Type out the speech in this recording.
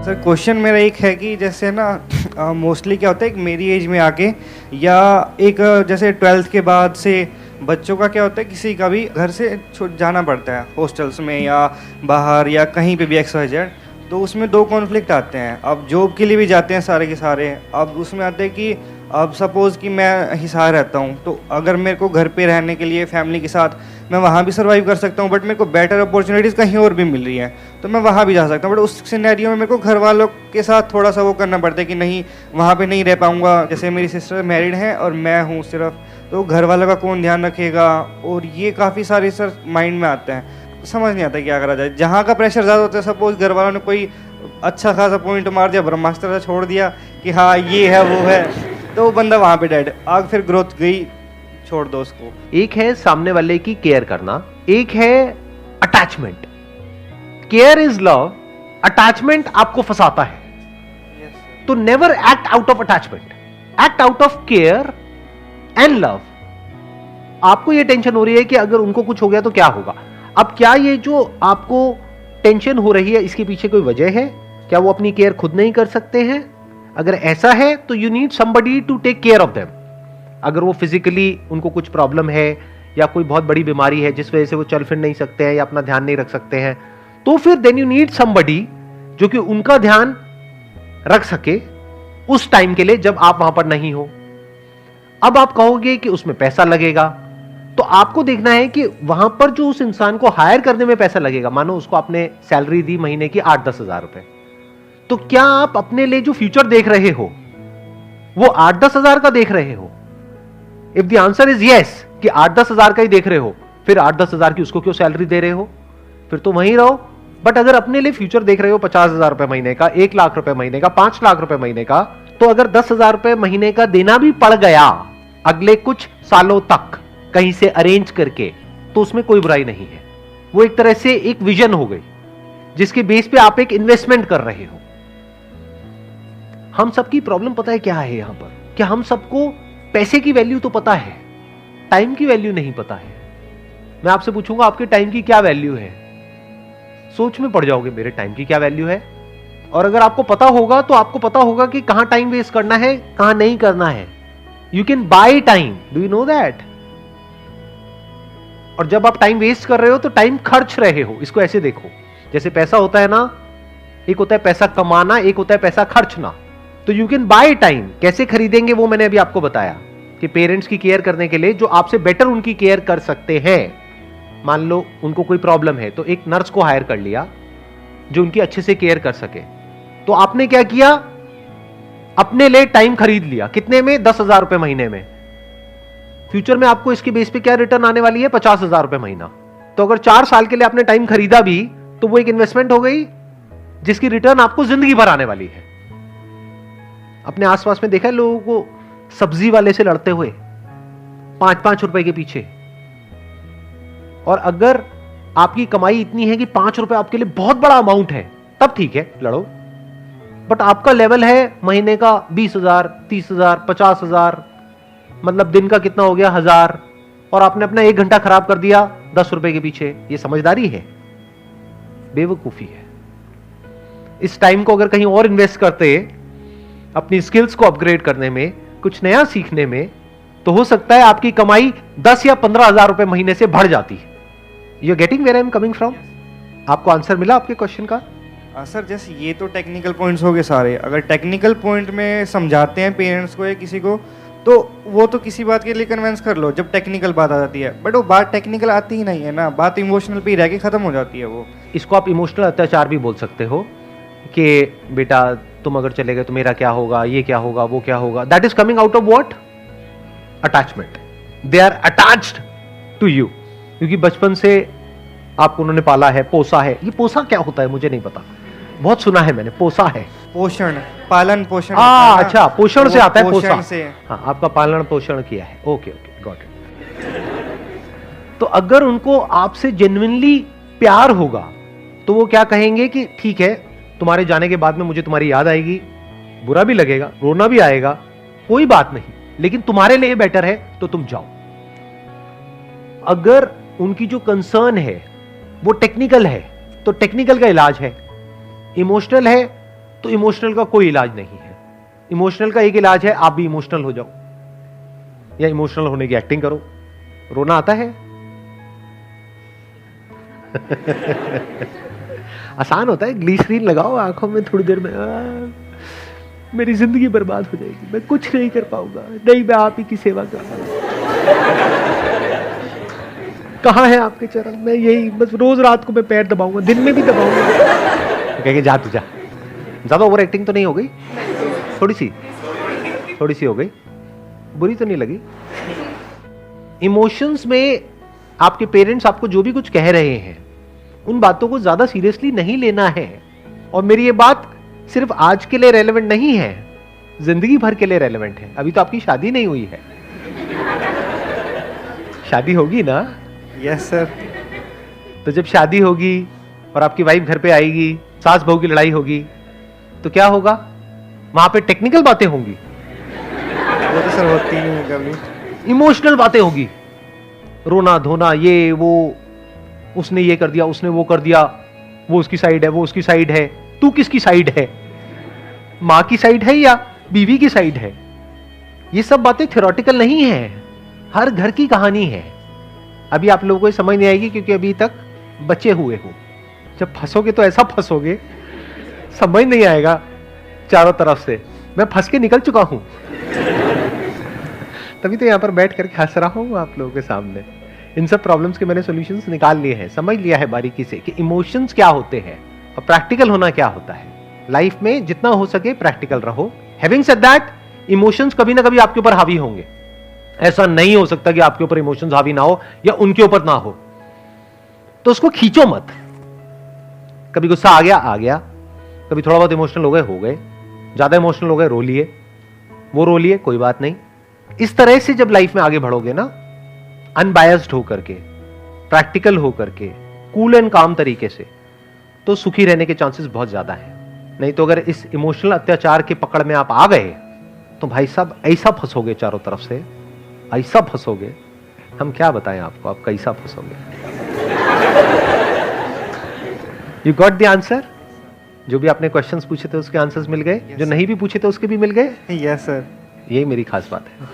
Sir question मेरा एक है कि जैसे ना मोस्टली क्या होता है, एक मेरी एज में आके या एक जैसे 12th के बाद से बच्चों का क्या होता है, किसी का भी घर से जाना पड़ता है हॉस्टल्स में या बाहर या कहीं पे भी XYZ। तो उसमें दो कॉन्फ्लिक्ट आते हैं। अब जॉब के लिए भी जाते हैं सारे के सारे। अब उसमें आते हैं कि अब सपोज़ कि मैं हिसार रहता हूँ, तो अगर मेरे को घर पे रहने के लिए फैमिली के साथ मैं वहाँ भी सर्वाइव कर सकता हूँ, बट मेरे को बेटर अपॉर्चुनिटीज़ कहीं और भी मिल रही हैं तो मैं वहाँ भी जा सकता हूँ। बट उस सिनेरियो में मेरे को घर वालों के साथ थोड़ा सा वो करना पड़ता है कि नहीं, वहाँ पे नहीं रह पाऊँगा। जैसे मेरी सिस्टर मैरिड हैं और मैं हूँ सिर्फ, तो घर वालों का कौन ध्यान रखेगा। और ये काफ़ी सारे सर माइंड में आते हैं, समझ नहीं आता क्या करा जाए। जहाँ का प्रेशर ज़्यादा होता है, सपोज घर वालों ने कोई अच्छा खासा पॉइंट मार दिया, ब्रह्मास्त्र से छोड़ दिया कि हाँ ये है वो है, तो वो बंदा वहाँ पे डेड। आग फिर ग्रोथ गई, छोड़ दो उसको। एक है सामने वाले की केयर करना, एक है attachment. Care is love, attachment आपको फंसाता है। तो never act out of attachment, act out of care and love. आपको ये टेंशन हो रही है कि अगर उनको कुछ हो गया तो क्या होगा। अब क्या ये जो आपको टेंशन हो रही है, इसके पीछे कोई वजह है? क्या वो अपनी केयर खुद नहीं कर सकते हैं? अगर ऐसा है तो you need somebody to take care of them. अगर वो फिजिकली उनको कुछ प्रॉब्लम है या कोई बहुत बड़ी बीमारी है जिस वजह से वो चल फिर नहीं सकते हैं या अपना ध्यान नहीं रख सकते हैं, तो फिर देन यू नीड समबडी जो कि उनका ध्यान रख सके उस टाइम के लिए जब आप वहां पर नहीं हो। अब आप कहोगे कि उसमें पैसा लगेगा, तो आपको देखना है कि वहां पर जो उस इंसान को हायर करने में पैसा लगेगा, मानो उसको आपने सैलरी दी महीने की 8-10 हजार रुपए, तो क्या आप अपने लिए जो फ्यूचर देख रहे हो वो 8-10 हजार का देख रहे हो? If the answer is yes कि 8-10 हजार का ही देख रहे हो, फिर 8-10 हजार की उसको क्यों सैलरी दे रहे हो? फिर तो वहीं रहो। बट अगर अपने लिए फ्यूचर देख रहे हो 50,000 रुपए महीने का, 1 लाख रुपए महीने का, 5 लाख रुपए महीने का, तो अगर 10,000 रुपए महीने का देना भी पड़ गया अगले कुछ सालों तक कहीं से अरेंज करके, तो उसमें कोई बुराई नहीं है। वो एक तरह से एक विजन हो गई जिसके बेस पे आप एक इन्वेस्टमेंट कर रहे हो। हम सबकी प्रॉब्लम पता है क्या है यहां पर, कि हम सबको पैसे की वैल्यू तो पता है, टाइम की वैल्यू नहीं पता है। मैं आपसे पूछूंगा आपके टाइम की क्या वैल्यू है, सोच में पड़ जाओगे मेरे टाइम की क्या वैल्यू है। और अगर आपको पता होगा तो आपको पता होगा कि कहां टाइम वेस्ट करना है, कहां नहीं करना है। You can by time, do you know that? और जब आप टाइम वेस्ट कर रहे हो तो टाइम खर्च रहे हो। इसको ऐसे देखो, जैसे पैसा होता है ना, एक होता है पैसा कमाना, एक होता है पैसा खर्चना। तो यू कैन बाय टाइम। कैसे खरीदेंगे वो मैंने अभी आपको बताया कि पेरेंट्स की केयर करने के लिए जो आपसे बेटर उनकी केयर कर सकते हैं। मान लो उनको कोई प्रॉब्लम है तो एक नर्स को हायर कर लिया जो उनकी अच्छे से केयर कर सके। तो आपने क्या किया, अपने लिए टाइम खरीद लिया। कितने में? 10,000 रुपए महीने में। फ्यूचर में आपको इसके बेस पे क्या रिटर्न आने वाली है? 50,000 रुपए महीना। तो अगर 4 साल के लिए आपने टाइम खरीदा भी तो वो एक इन्वेस्टमेंट हो गई जिसकी रिटर्न आपको जिंदगी भर आने वाली है। अपने आसपास में देखा है लोगों को सब्जी वाले से लड़ते हुए 5-5 रुपए के पीछे। और अगर आपकी कमाई इतनी है कि 5 रुपए आपके लिए बहुत बड़ा अमाउंट है, तब ठीक है, लड़ो। बट आपका लेवल है महीने का 20,000, 30,000, 50,000, मतलब दिन का कितना हो गया? 1,000, और आपने अपना 1 घंटा खराब कर दिया 10 रुपए के पीछे। ये समझदारी है? बेवकूफी है। इस टाइम को अगर कहीं और इन्वेस्ट करते, अपनी स्किल्स को अपग्रेड करने में, कुछ नया सीखने में, तो हो सकता है आपकी कमाई 10 या 15,000 रुपए महीने से बढ़ जाती है। You getting where I am coming from? आपको आंसर मिला आपके क्वेश्चन का? सर जैसे ये तो टेक्निकल पॉइंट्स हो गए सारे। अगर टेक्निकल पॉइंट में समझाते हैं पेरेंट्स को या किसी को, तो वो तो किसी बात के लिए कन्विंस कर लो जब टेक्निकल बात आ जाती है। बट वो बात टेक्निकल आती ही नहीं है ना, बात इमोशनल पे ही रह के खत्म हो जाती है वो। इसको आप इमोशनल अत्याचार भी बोल सकते हो कि बेटा तुम अगर चले गए तो मेरा क्या होगा, ये क्या होगा, वो क्या होगा। That is coming out of what? Attachment. They are attached to you, क्योंकि बचपन से आपको उन्होंने पाला है, पोसा है। ये पोसा क्या होता है मुझे नहीं पता, बहुत सुना है मैंने, पोसा है। पोषण, पालन पोषण। अच्छा, पोषण से आता है, पोषण से। हाँ, आपका पालन पोषण किया है। Okay okay, got it. तो अगर उनको आपसे जेन्युइनली प्यार होगा तो वो क्या कहेंगे कि ठीक है, तुम्हारे जाने के बाद में मुझे तुम्हारी याद आएगी, बुरा भी लगेगा, रोना भी आएगा, कोई बात नहीं, लेकिन तुम्हारे लिए बेटर है तो तुम जाओ। अगर उनकी जो कंसर्न है वो टेक्निकल है तो टेक्निकल का इलाज है, इमोशनल है तो इमोशनल का कोई इलाज नहीं है। इमोशनल का एक इलाज है, आप भी इमोशनल हो जाओ या इमोशनल होने की एक्टिंग करो। रोना आता है आसान होता है, ग्लिसरीन लगाओ आंखों में, थोड़ी देर में मेरी जिंदगी बर्बाद हो जाएगी, मैं कुछ नहीं कर पाऊंगा, नहीं मैं आप ही की सेवा करूंगा। कहाँ है आपके चरण, मैं यही बस रोज रात को मैं पैर दबाऊंगा, दिन में भी दबाऊंगा। कहेंगे जा तू जा। ज्यादा ओवर एक्टिंग तो नहीं हो गई? थोड़ी सी हो गई, बुरी तो नहीं लगी? इमोशंस में आपके पेरेंट्स आपको जो भी कुछ कह रहे हैं उन बातों को ज्यादा सीरियसली नहीं लेना है। और मेरी ये बात सिर्फ आज के लिए रेलेवेंट नहीं है, जिंदगी भर के लिए रेलेवेंट है। अभी तो आपकी शादी नहीं हुई है, शादी होगी ना? Yes sir. तो जब शादी होगी और आपकी वाइफ घर पे आएगी, सास बहू की लड़ाई होगी, तो क्या होगा? वहां पे टेक्निकल बातें होंगी, वो तो सर होती नहीं है कभी। इमोशनल बातें होगी, रोना धोना, ये वो, उसने ये कर दिया, उसने वो कर दिया, वो उसकी साइड है, वो उसकी साइड है। तू किसकी साइड है? मां की साइड है या बीवी की साइड है? ये सब बातें थ्योरेटिकल नहीं है, हर घर की कहानी है। अभी आप लोगों को समझ नहीं आएगी क्योंकि अभी तक बचे हुए हो। जब फंसोगे तो ऐसा फंसोगे, समझ नहीं आएगा चारों तरफ से। मैं फंस के निकल चुका हूं, तभी तो यहां पर बैठ करके हंस रहा हूं आप लोगों के सामने। इन सब प्रॉब्लम्स के मैंने सॉल्यूशंस निकाल लिए हैं, समझ लिया है बारीकी से कि इमोशंस क्या होते हैं और प्रैक्टिकल होना क्या होता है। लाइफ में जितना हो सके प्रैक्टिकल रहो। हैविंग सेड दैट, इमोशंस कभी ना कभी आपके ऊपर हावी होंगे। ऐसा नहीं हो सकता कि आपके ऊपर इमोशंस हावी ना हो या उनके ऊपर ना हो, तो उसको खींचो मत। कभी गुस्सा आ गया, कभी थोड़ा बहुत इमोशनल हो गए, ज्यादा इमोशनल हो गए, रो लिए, वो रो लिए, कोई बात नहीं। इस तरह से जब लाइफ में आगे बढ़ोगे ना, अनबायस्ड होकर के, प्रैक्टिकल होकर के, कूल एंड काम तरीके से, तो सुखी रहने के चांसेस बहुत ज्यादा हैं। नहीं तो अगर इस इमोशनल अत्याचार की पकड़ में आप आ गए तो भाई साहब ऐसा फंसोगे, चारों तरफ से ऐसा फंसोगे, हम क्या बताएं आपको, आप कैसा फंसोगे। You got the answer? जो भी आपने क्वेश्चंस पूछे थे उसके आंसर्स मिल गए? जो नहीं भी पूछे थे उसके भी मिल गए? Yes sir. यही मेरी खास बात है।